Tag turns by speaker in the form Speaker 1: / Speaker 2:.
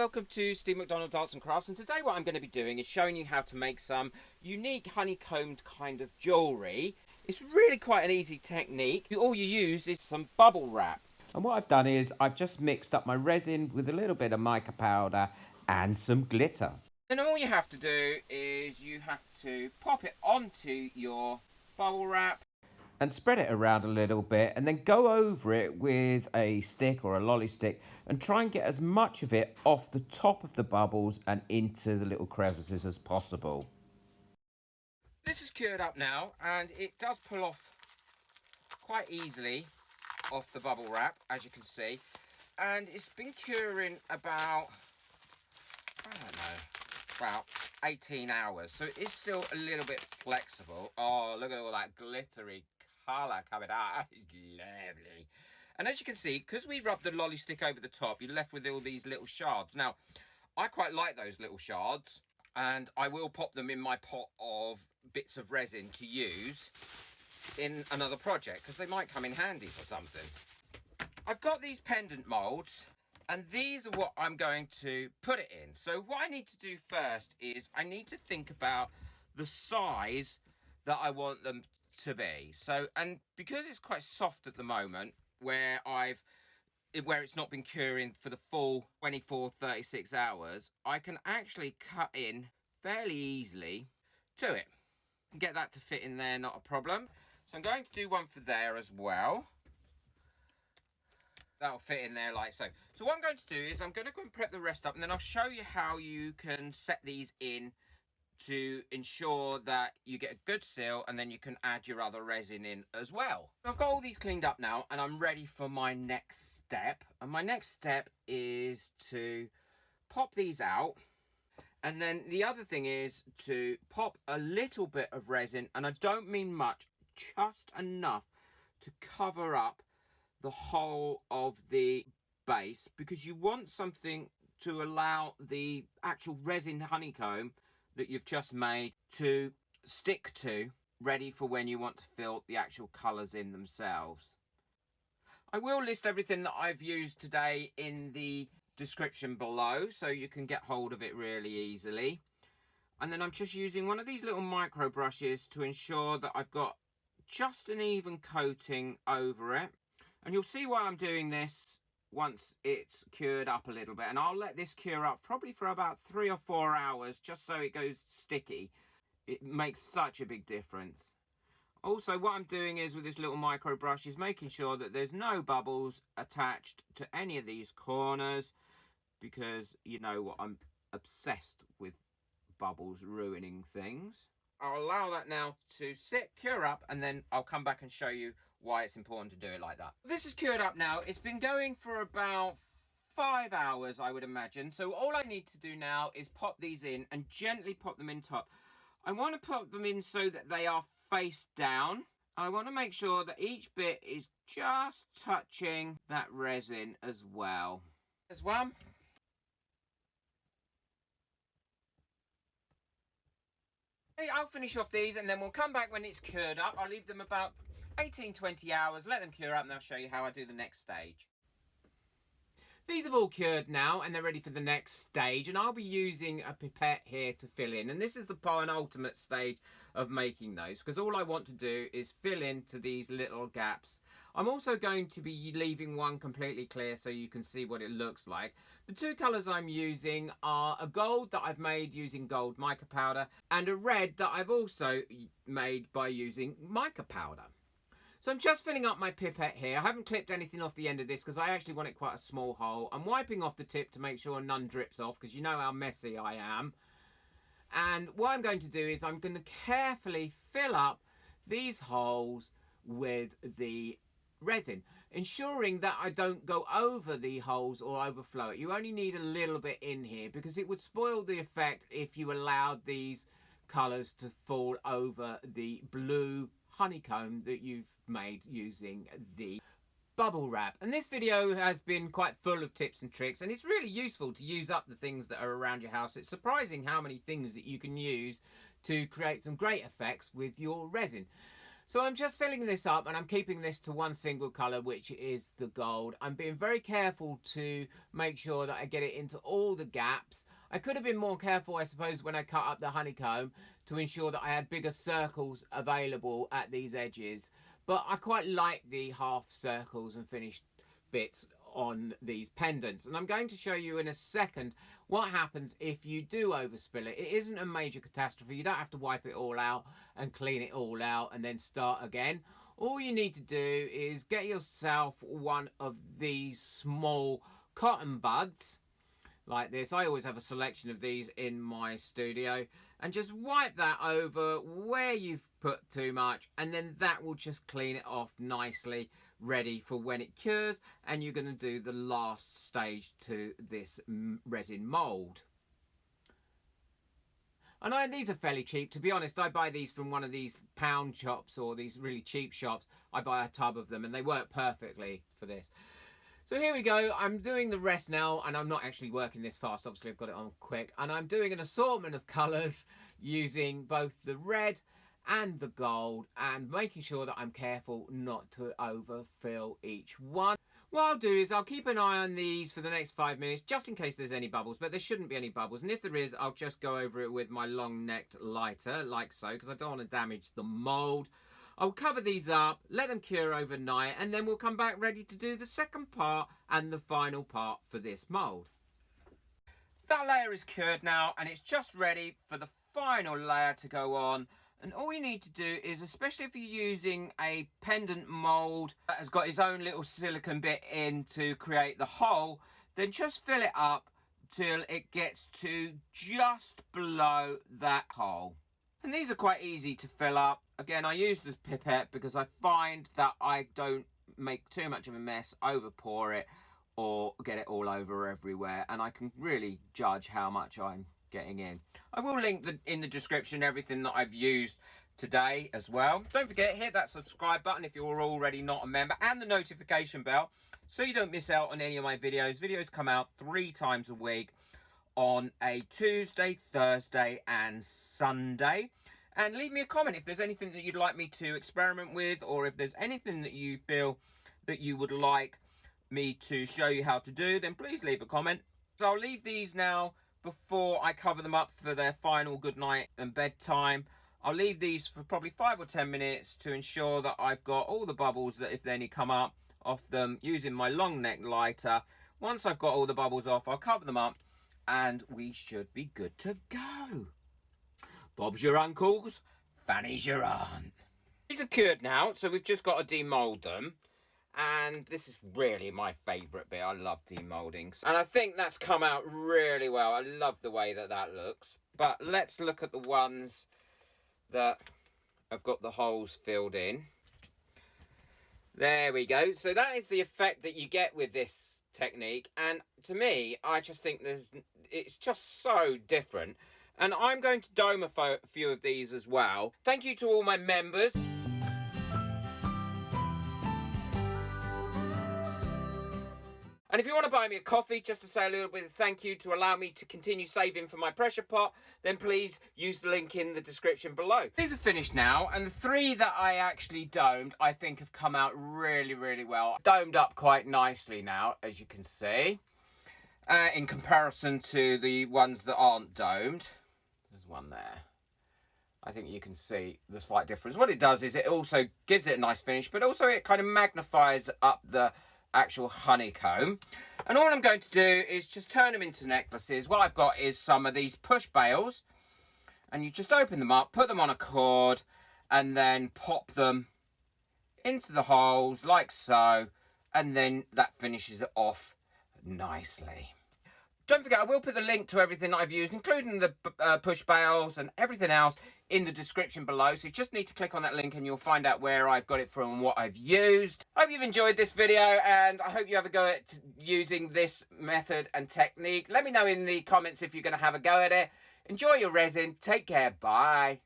Speaker 1: welcome to Steve McDonald's Arts and Crafts, and today what I'm going to be doing is showing you how to make some unique honeycombed kind of jewellery. It's really quite an easy technique. All you use is some bubble wrap. And what I've done is I've just mixed up my resin with a little bit of mica powder and some glitter. Then all you have to do is you have to pop it onto your bubble wrap and spread it around a little bit, and then go over it with a stick or a lolly stick and try and get as much of it off the top of the bubbles and into the little crevices as possible. This is cured up now, and it does pull off quite easily off the bubble wrap, as you can see, and it's been curing about, I don't know, about 18 hours, so it is still a little bit flexible. Oh, look at all that glittery colour coming out. Lovely. And as you can see, because we rubbed the lolly stick over the top, you're left with all these little shards. Now, I quite like those little shards, and I will pop them in my pot of bits of resin to use in another project, because they might come in handy for something. I've got these pendant moulds, and these are what I'm going to put it in. So what I need to do first is I need to think about the size that I want them to be. So, and because it's quite soft at the moment, where it's not been curing for the full 24-36 hours, I can actually cut in fairly easily to it and get that to fit in there, not a problem. So I'm going to do one for there as well. That'll fit in there like so. So what I'm going to do is I'm going to go and prep the rest up, and then I'll show you how you can set these in to ensure that you get a good seal, and then you can add your other resin in as well. I've got all these cleaned up now, and I'm ready for my next step. And my next step is to pop these out. And then the other thing is to pop a little bit of resin, and I don't mean much, just enough to cover up the whole of the base, because you want something to allow the actual resin honeycomb that you've just made to stick to, ready for when you want to fill the actual colours in themselves. I will list everything that I've used today in the description below, so you can get hold of it really easily. And then I'm just using one of these little micro brushes to ensure that I've got just an even coating over it. And you'll see why I'm doing this once it's cured up a little bit, and I'll let this cure up probably for about 3 or 4 hours just so it goes sticky. It makes such a big difference. Also, what I'm doing is with this little micro brush is making sure that there's no bubbles attached to any of these corners, because you know what, I'm obsessed with bubbles ruining things. I'll allow that now to sit, cure up, and then I'll come back and show you why it's important to do it like that. This is cured up now. It's been going for about 5 hours, I would imagine. So all I need to do now is pop these in and gently pop them in top. I want to pop them in so that they are face down. I want to make sure that each bit is just touching that resin as well. There's one. I'll finish off these, and then we'll come back when it's cured up. I'll leave them about 18-20 hours, let them cure up, and I'll show you how I do the next stage. These have all cured now, and they're ready for the next stage, and I'll be using a pipette here to fill in. And this is the penultimate stage of making those, because all I want to do is fill into these little gaps. I'm also going to be leaving one completely clear so you can see what it looks like. The two colours I'm using are a gold that I've made using gold mica powder, and a red that I've also made by using mica powder. So I'm just filling up my pipette here. I haven't clipped anything off the end of this because I actually want it quite a small hole. I'm wiping off the tip to make sure none drips off, because you know how messy I am. And what I'm going to do is I'm going to carefully fill up these holes with the resin, ensuring that I don't go over the holes or overflow it. You only need a little bit in here, because it would spoil the effect if you allowed these colours to fall over the blue honeycomb that you've made using the bubble wrap. And this video has been quite full of tips and tricks, and it's really useful to use up the things that are around your house. It's surprising how many things that you can use to create some great effects with your resin.
Speaker 2: So I'm just filling this up and I'm keeping this to one single colour, which is the gold. I'm being very careful to make sure that I get it into all the gaps. I could have been more careful, I suppose, when I cut up the honeycomb to ensure that I had bigger circles available at these edges. But I quite like the half circles and finished bits on these pendants, and I'm going to show you in a second what happens if you do overspill it. It isn't a major catastrophe. You don't have to wipe it all out and clean it all out and then start again. All you need to do is get yourself one of these small cotton buds like this. I always have a selection of these in my studio, and just wipe that over where you've put too much, and then that will just clean it off nicely, ready for when it cures and you're going to do the last stage to this resin mold. And these are fairly cheap, to be honest. I buy these from one of these pound shops or these really cheap shops. I buy a tub of them and they work perfectly for this. So here we go. I'm doing the rest now, and I'm not actually working this fast. Obviously, I've got it on quick. And I'm doing an assortment of colours using both the red and the gold, and making sure that I'm careful not to overfill each one. What I'll do is I'll keep an eye on these for the next 5 minutes, just in case there's any bubbles, but there shouldn't be any bubbles. And if there is, I'll just go over it with my long-necked lighter, like so, because I don't want to damage the mould. I'll cover these up, let them cure overnight, and then we'll come back ready to do the second part and the final part for this mould.
Speaker 1: That layer is cured now, and it's just ready for the final layer to go on. And all you need to do is, especially if you're using a pendant mould that has got its own little silicone bit in to create the hole, then just fill it up till it gets to just below that hole. And these are quite easy to fill up. Again, I use this pipette because I find that I don't make too much of a mess, over pour it, or get it all over everywhere, and I can really judge how much I'm getting in. I will link in the description everything that I've used today as well. Don't forget, hit that subscribe button if you're already not a member, and the notification bell so you don't miss out on any of my videos. Videos come out 3 times a week on a Tuesday, Thursday and Sunday. And leave me a comment if there's anything that you'd like me to experiment with, or if there's anything that you feel that you would like me to show you how to do, then please leave a comment. So I'll leave these now before I cover them up for their final good night and bedtime. I'll leave these for probably 5 or 10 minutes to ensure that I've got all the bubbles, that if any come up off them, using my long neck lighter. Once I've got all the bubbles off, I'll cover them up and we should be good to go. Bob's your uncles, Fanny's your aunt. These have cured now, so we've just got to demold them. And this is really my favourite bit. I love demolding. And I think that's come out really well. I love the way that that looks. But let's look at the ones that have got the holes filled in. There we go. So that is the effect that you get with this technique. And to me, I just think it's just so different. And I'm going to dome a few of these as well. Thank you to all my members. And if you want to buy me a coffee, just to say a little bit of thank you to allow me to continue saving for my pressure pot, then please use the link in the description below. These are finished now, and the 3 that I actually domed, I think have come out really, really well. Domed up quite nicely now, as you can see, in comparison to the ones that aren't domed. There's one there. I think you can see the slight difference. What it does is it also gives it a nice finish, but also it kind of magnifies up the actual honeycomb. And all I'm going to do is just turn them into necklaces. What I've got is some of these push bails, and you just open them up, put them on a cord, and then pop them into the holes like so, and then that finishes it off nicely. Don't forget, I will put the link to everything that I've used, including the push bails and everything else, in the description below. So you just need to click on that link and you'll find out where I've got it from and what I've used. I hope you've enjoyed this video, and I hope you have a go at using this method and technique. Let me know in the comments if you're going to have a go at it. Enjoy your resin. Take care. Bye.